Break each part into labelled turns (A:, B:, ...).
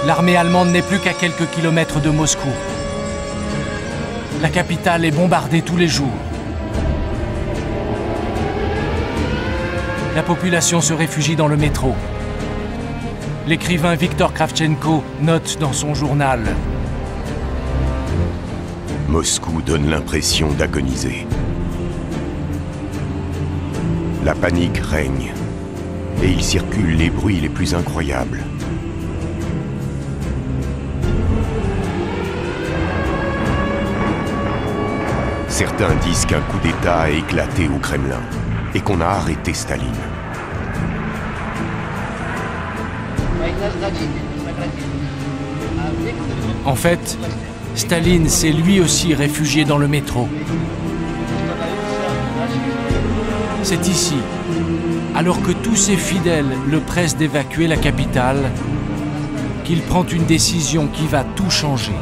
A: L'armée allemande n'est plus qu'à quelques kilomètres de Moscou. La capitale est bombardée tous les jours. La population se réfugie dans le métro. L'écrivain Viktor Kravchenko note dans son journal:
B: Moscou donne l'impression d'agoniser. La panique règne, et il circule les bruits les plus incroyables. Certains disent qu'un coup d'État a éclaté au Kremlin et qu'on a arrêté Staline.
A: En fait, Staline s'est lui aussi réfugié dans le métro. C'est ici, alors que tous ses fidèles le pressent d'évacuer la capitale, qu'il prend une décision qui va tout changer.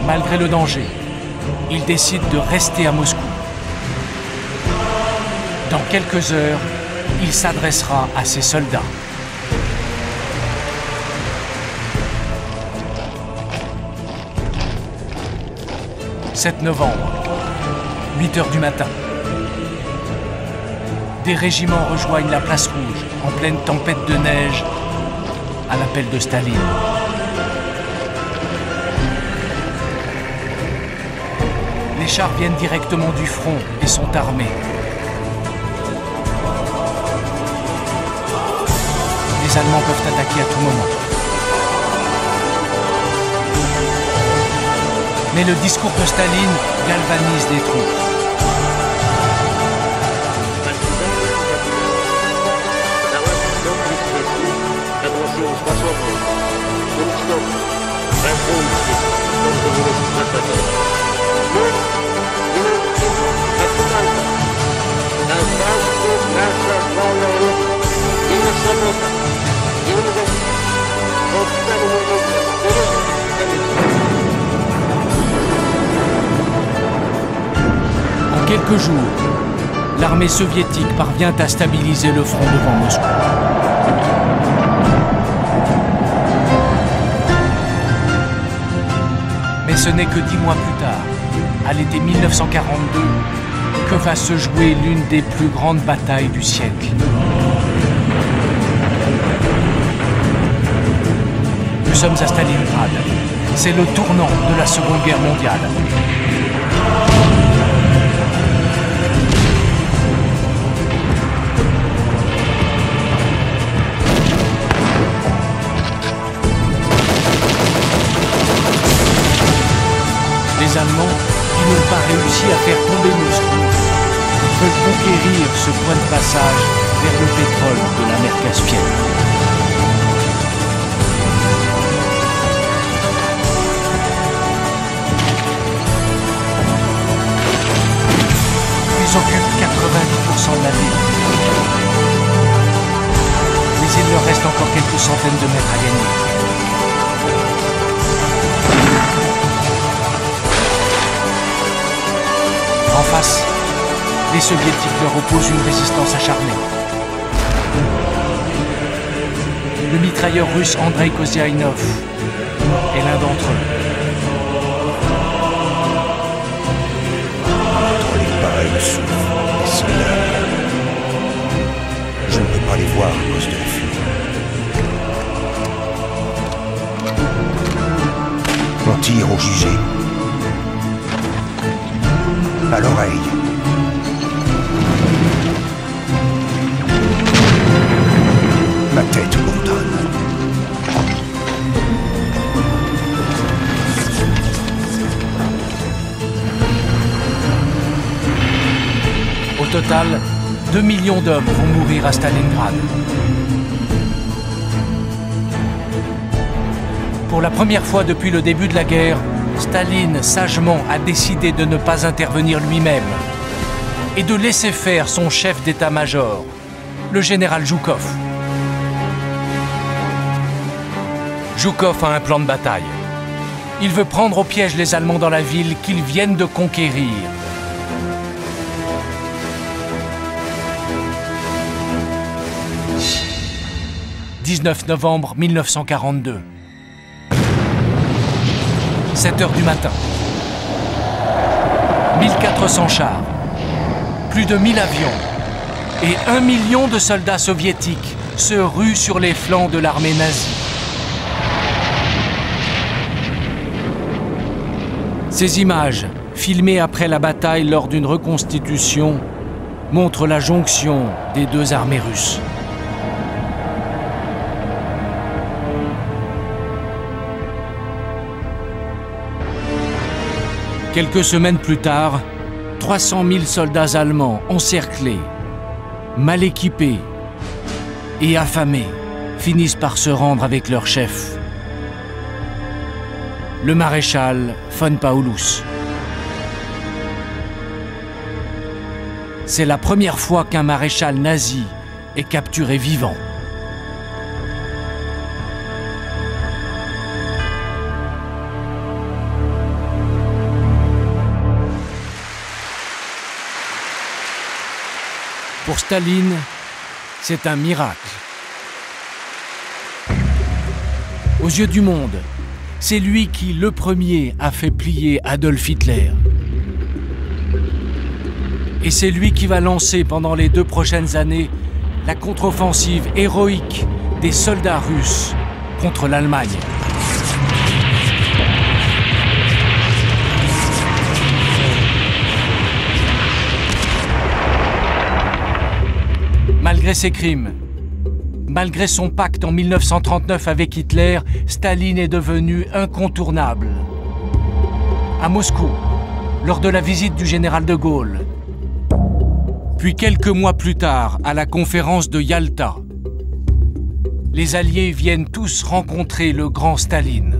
A: Malgré le danger, il décide de rester à Moscou. Dans quelques heures, il s'adressera à ses soldats. « 7 novembre, 8 heures du matin. Des régiments rejoignent la place Rouge en pleine tempête de neige à l'appel de Staline. Les chars viennent directement du front et sont armés. Les Allemands peuvent attaquer à tout moment. Mais le discours de Staline galvanise les troupes. En quelques jours, l'armée soviétique parvient à stabiliser le front devant Moscou. Mais ce n'est que 10 mois plus tard, à l'été 1942, que va se jouer l'une des plus grandes batailles du siècle. Nous sommes à Stalingrad. C'est le tournant de la Seconde Guerre mondiale. Les Allemands, qui n'ont pas réussi à faire tomber Moscou, veulent conquérir ce point de passage vers le pétrole de la mer Caspienne. Ils occupent 90% de la ville. Mais il leur reste encore quelques centaines de mètres à gagner. En face, les Soviétiques leur opposent une résistance acharnée. Le mitrailleur russe Andrei Koziaïnov est l'un d'entre eux.
C: Entre les barils de soufre, les soldats. Je ne peux pas les voir à cause de la fumée. On tire au jugé. À l'oreille. Ma tête bourdonne.
A: Au total, 2 millions d'hommes vont mourir à Stalingrad. Pour la première fois depuis le début de la guerre, Staline sagement a décidé de ne pas intervenir lui-même et de laisser faire son chef d'état-major, le général Zhukov. Zhukov a un plan de bataille. Il veut prendre au piège les Allemands dans la ville qu'ils viennent de conquérir. 19 novembre 1942. 7 heures du matin. 1400 chars, plus de 1000 avions et 1 million de soldats soviétiques se ruent sur les flancs de l'armée nazie. Ces images, filmées après la bataille lors d'une reconstitution, montrent la jonction des deux armées russes. Quelques semaines plus tard, 300 000 soldats allemands encerclés, mal équipés et affamés finissent par se rendre avec leur chef, le maréchal von Paulus. C'est la première fois qu'un maréchal nazi est capturé vivant. Pour Staline, c'est un miracle. Aux yeux du monde, c'est lui qui, le premier, a fait plier Adolf Hitler. Et c'est lui qui va lancer pendant les 2 prochaines années la contre-offensive héroïque des soldats russes contre l'Allemagne. Malgré ses crimes, malgré son pacte en 1939 avec Hitler, Staline est devenu incontournable. À Moscou, lors de la visite du général de Gaulle, puis quelques mois plus tard, à la conférence de Yalta, les Alliés viennent tous rencontrer le grand Staline.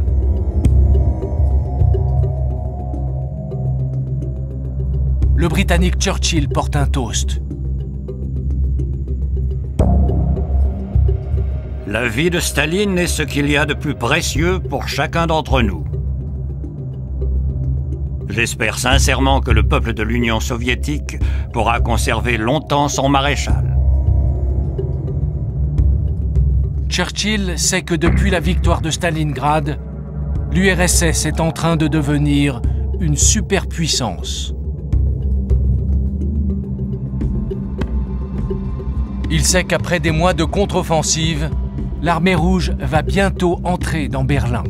A: Le Britannique Churchill porte un toast.
D: La vie de Staline est ce qu'il y a de plus précieux pour chacun d'entre nous. J'espère sincèrement que le peuple de l'Union soviétique pourra conserver longtemps son maréchal.
A: Churchill sait que depuis la victoire de Stalingrad, l'URSS est en train de devenir une superpuissance. Il sait qu'après des mois de contre-offensive, l'armée rouge va bientôt entrer dans Berlin.